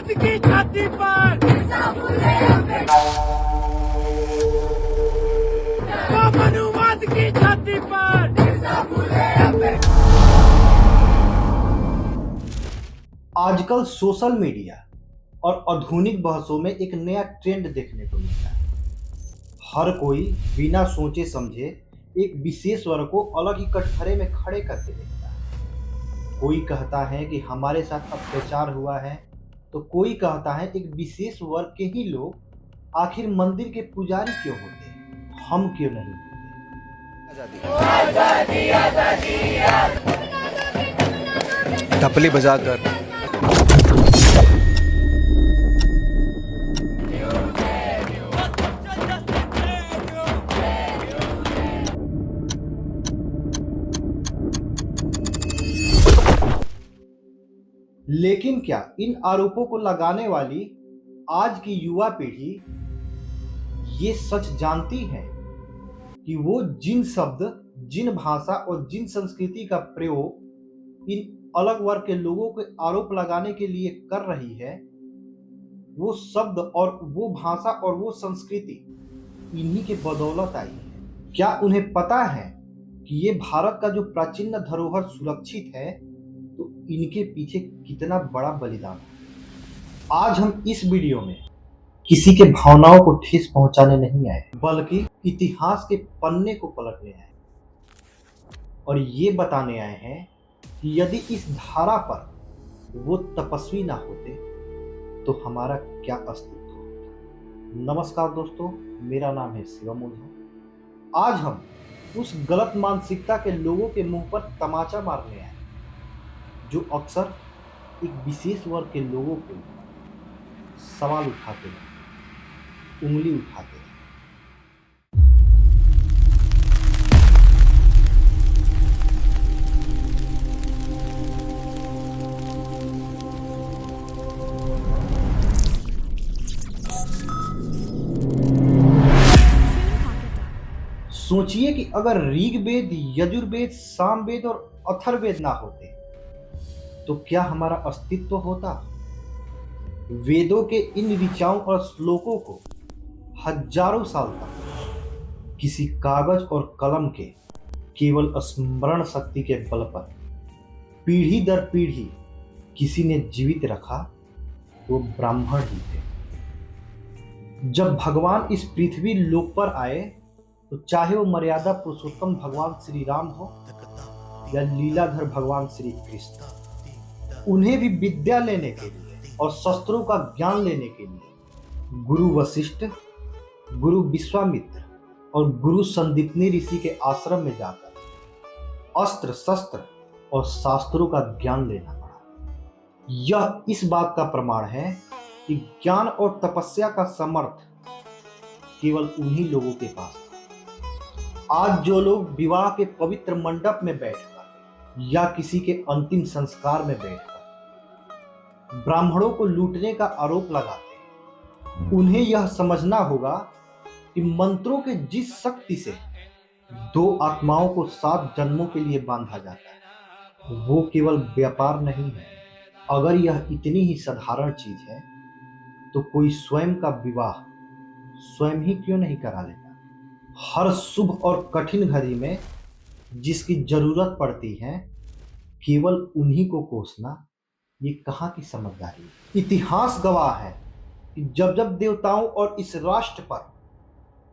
मनुवाद की छाती पर मनुवाद की छाती पर। आजकल सोशल मीडिया और आधुनिक बहसों में एक नया ट्रेंड देखने को मिलता है। हर कोई बिना सोचे समझे एक विशेष वर्ग को अलग ही कटघरे में खड़े करके देखता है। कोई कहता है कि हमारे साथ अत्याचार हुआ है, तो कोई कहता है एक विशेष वर्ग के ही लोग आखिर मंदिर के पुजारी क्यों होते हैं, हम क्यों नहीं होते। टपली बजाकर लेकिन क्या इन आरोपों को लगाने वाली आज की युवा पीढ़ी ये सच जानती है कि वो जिन शब्द, जिन भाषा और जिन संस्कृति का प्रयोग इन अलग वर्ग के लोगों के आरोप लगाने के लिए कर रही है, वो शब्द और वो भाषा और वो संस्कृति इन्हीं के बदौलत आई है। क्या उन्हें पता है कि ये भारत का जो प्राचीन धरोहर सुरक्षित है, तो इनके पीछे कितना बड़ा बलिदान है। आज हम इस वीडियो में किसी के भावनाओं को ठेस पहुंचाने नहीं आए, बल्कि इतिहास के पन्ने को पलटने आए और ये बताने आए हैं कि यदि इस धारा पर वो तपस्वी ना होते तो हमारा क्या अस्तित्व होता। नमस्कार दोस्तों, मेरा नाम है शिवम ओझा। आज हम उस गलत मानसिकता के लोगों के मुंह पर तमाचा मारने आए जो अक्सर एक विशेष वर्ग के लोगों को सवाल उठाते हैं, उंगली उठाते हैं। सोचिए कि अगर ऋग्वेद, यजुर्वेद, सामवेद और अथर्ववेद ना होते तो क्या हमारा अस्तित्व होता। वेदों के इन ऋचाओं और श्लोकों को हजारों साल तक किसी कागज और कलम के केवल स्मरण शक्ति के बल पर पीढ़ी दर पीढ़ी किसी ने जीवित रखा, वो ब्राह्मण ही थे। जब भगवान इस पृथ्वी लोक पर आए तो चाहे वो मर्यादा पुरुषोत्तम भगवान श्री राम हो या लीलाधर भगवान श्री कृष्ण, उन्हें भी विद्या लेने के लिए और शस्त्रों का ज्ञान लेने के लिए गुरु वशिष्ठ, गुरु विश्वामित्र और गुरु संदीपनी ऋषि के आश्रम में जाकर अस्त्र शस्त्र और शास्त्रों का ज्ञान लेना पड़ा। यह इस बात का प्रमाण है कि ज्ञान और तपस्या का समर्थ केवल उन्हीं लोगों के पास था। आज जो लोग विवाह के पवित्र मंडप में बैठकर या किसी के अंतिम संस्कार में बैठकर ब्राह्मणों को लूटने का आरोप लगाते हैं, उन्हें यह समझना होगा कि मंत्रों के जिस शक्ति से दो आत्माओं को 7 जन्मों के लिए बांधा जाता है, वो केवल व्यापार नहीं है। अगर यह इतनी ही साधारण चीज है तो कोई स्वयं का विवाह स्वयं ही क्यों नहीं करा लेता। हर शुभ और कठिन घड़ी में जिसकी जरूरत पड़ती है, केवल उन्हीं को कोसना ये कहाँ की समझदारी है। इतिहास गवाह है कि जब जब देवताओं और इस राष्ट्र पर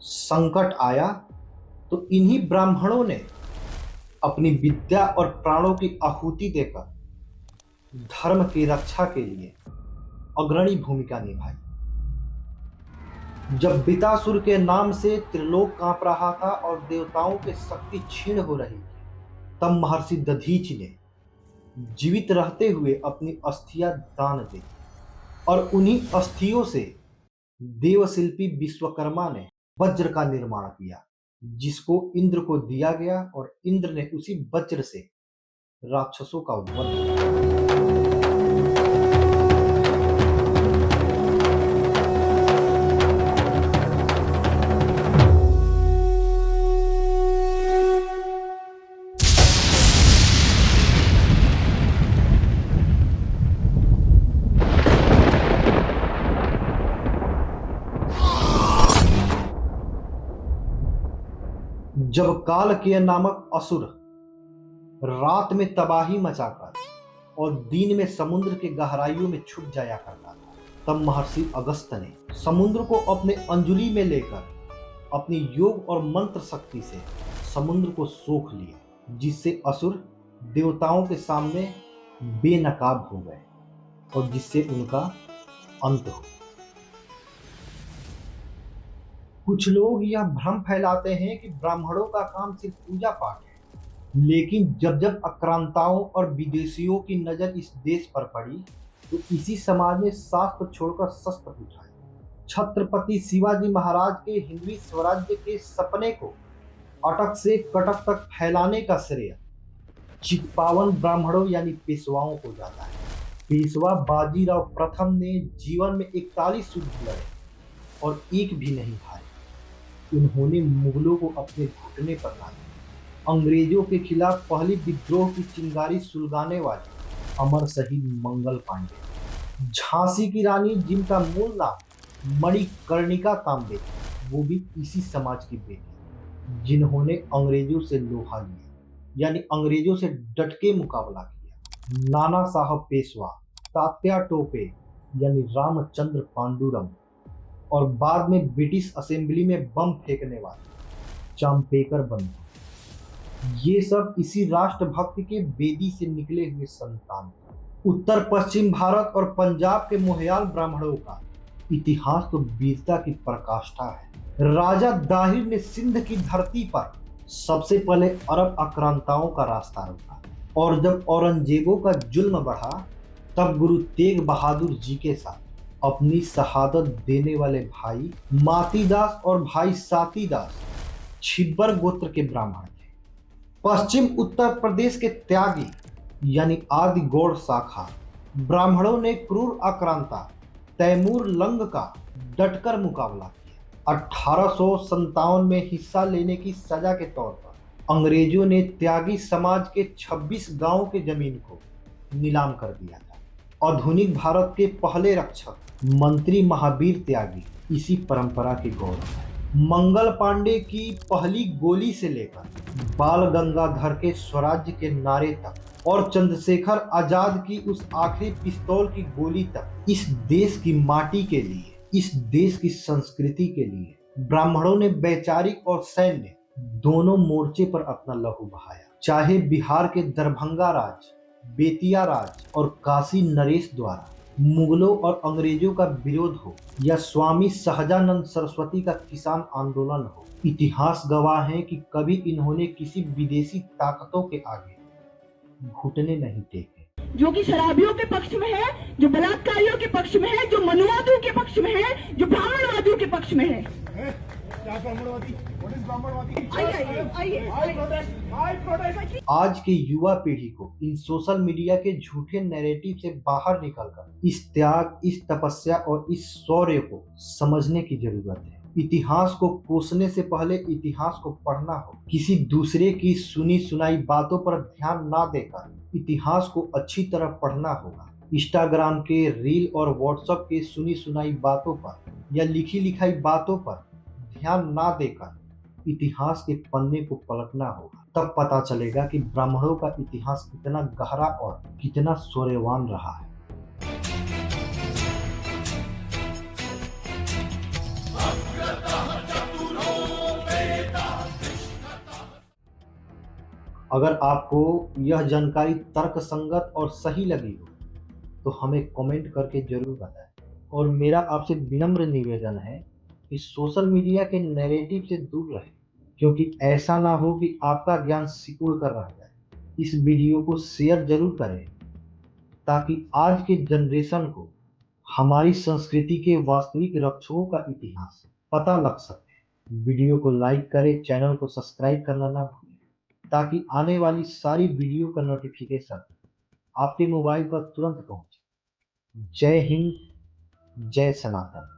संकट आया तो इन्हीं ब्राह्मणों ने अपनी विद्या और प्राणों की आहुति देकर धर्म की रक्षा के लिए अग्रणी भूमिका निभाई। जब बितासुर के नाम से त्रिलोक कांप रहा था और देवताओं के शक्ति क्षीण हो रही थी, तब महर्षि दधीच ने जीवित रहते हुए अपनी अस्थियां दान दी और उन्हीं अस्थियों से देवशिल्पी विश्वकर्मा ने वज्र का निर्माण किया, जिसको इंद्र को दिया गया और इंद्र ने उसी वज्र से राक्षसों का वध किया। जब काल के नामक असुर रात में तबाही मचाकर और दिन में समुद्र के गहराइयों में छुप जाया करता था, तब महर्षि अगस्त्य ने समुद्र को अपने अंजुली में लेकर अपनी योग और मंत्र शक्ति से समुद्र को सोख लिया, जिससे असुर देवताओं के सामने बेनकाब हो गए और जिससे उनका अंत हो। कुछ लोग यह भ्रम फैलाते हैं कि ब्राह्मणों का काम सिर्फ पूजा पाठ है, लेकिन जब जब आक्रांताओं और विदेशियों की नजर इस देश पर पड़ी तो इसी समाज ने शास्त्र छोड़कर शस्त्र उठाए। छत्रपति शिवाजी महाराज के हिंदवी स्वराज्य के सपने को अटक से कटक तक फैलाने का श्रेय चित्पावन ब्राह्मणों यानी पेशवाओं को जाता है। पेशवा बाजीराव प्रथम ने जीवन में 41 युद्ध लड़े और एक भी नहीं हारे। उन्होंने मुगलों को अपने घुटने पर ला दिया। अंग्रेजों के खिलाफ पहली विद्रोह की चिंगारी सुलगाने वाले अमर शहीद मंगल पांडे, झांसी की रानी जिनका मूल नाम मणिकर्णिका कांबे, वो भी इसी समाज की बेटी, जिन्होंने अंग्रेजों से लोहा लिया यानी अंग्रेजों से डट के मुकाबला किया। नाना साहब पेशवा, तात्या टोपे यानी रामचंद्र पांडुरंग और बाद में ब्रिटिश असेंबली में बम फेंकने वाले चांपेकर बंधु, ये सब इसी राष्ट्रभक्ति के बेदी से निकले हुए संतान। उत्तर पश्चिम भारत और पंजाब के मोहयाल ब्राह्मणों का इतिहास तो वीरता की पराकाष्ठा है। राजा दाहिर ने सिंध की धरती पर सबसे पहले अरब आक्रांताओं का रास्ता रोका और जब औरंगजेबों का जुल्म बढ़ा तब गुरु तेग बहादुर जी के साथ अपनी शहादत देने वाले भाई मातीदास और भाई सातीदास छिब्बर गोत्र के ब्राह्मण थे। पश्चिम उत्तर प्रदेश के त्यागी यानी आदि गौड़ शाखा ब्राह्मणों ने क्रूर आक्रांता तैमूर लंग का डटकर मुकाबला किया। 1857 में हिस्सा लेने की सजा के तौर पर अंग्रेजों ने त्यागी समाज के 26 गांवों के जमीन को नीलाम कर दिया था। आधुनिक भारत के पहले रक्षक मंत्री महावीर त्यागी इसी परंपरा के गौरव है। मंगल पांडे की पहली गोली से लेकर बाल गंगाधर के स्वराज्य के नारे तक और चंद्रशेखर आजाद की उस आखिरी पिस्तौल की गोली तक इस देश की माटी के लिए, इस देश की संस्कृति के लिए ब्राह्मणों ने वैचारिक और सैन्य दोनों मोर्चे पर अपना लहू बहाया। चाहे बिहार के दरभंगा राज, बेतिया राज और काशी नरेश द्वारा मुगलों और अंग्रेजों का विरोध हो या स्वामी सहजानंद सरस्वती का किसान आंदोलन हो, इतिहास गवाह है कि कभी इन्होंने किसी विदेशी ताकतों के आगे घुटने नहीं टेके। जो कि शराबियों के पक्ष में है, जो बलात्कारियों के पक्ष में है, जो मनुवादियों के पक्ष में है, जो ब्राह्मणवादियों के पक्ष में है। आज के युवा पीढ़ी को इन सोशल मीडिया के झूठे नैरेटिव से बाहर निकलकर इस त्याग, इस तपस्या और इस शौर्य को समझने की जरूरत है। इतिहास को कोसने से पहले इतिहास को पढ़ना हो। किसी दूसरे की सुनी सुनाई बातों पर ध्यान ना देकर इतिहास को अच्छी तरह पढ़ना होगा। इंस्टाग्राम के रील और व्हाट्सएप के सुनी सुनाई बातों पर या लिखी लिखाई बातों पर ध्यान ना देकर इतिहास के पन्ने को पलटना होगा। तब पता चलेगा कि ब्राह्मणों का इतिहास कितना गहरा और कितना शौर्यवान रहा है। अगर आपको यह जानकारी तर्कसंगत और सही लगी हो तो हमें कमेंट करके जरूर बताएं। और मेरा आपसे विनम्र निवेदन है कि सोशल मीडिया के नैरेटिव से दूर रहें, क्योंकि ऐसा ना हो कि आपका ज्ञान सिकुड़ कर रह जाए। इस वीडियो को शेयर जरूर करें ताकि आज के जनरेशन को हमारी संस्कृति के वास्तविक रक्षकों का इतिहास पता लग सके। वीडियो को लाइक करें, चैनल को सब्सक्राइब करना ना भूलें ताकि आने वाली सारी वीडियो का नोटिफिकेशन आपके मोबाइल पर तुरंत पहुंचे। जय हिंद, जय सनातन।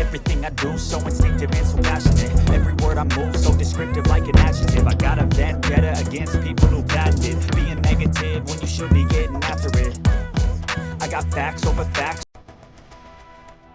Everything I do so instinctive and so passionate. Every word I move so descriptive like an adjective. I got a vendetta against people who patented being negative when you should be getting after it. I got facts over facts.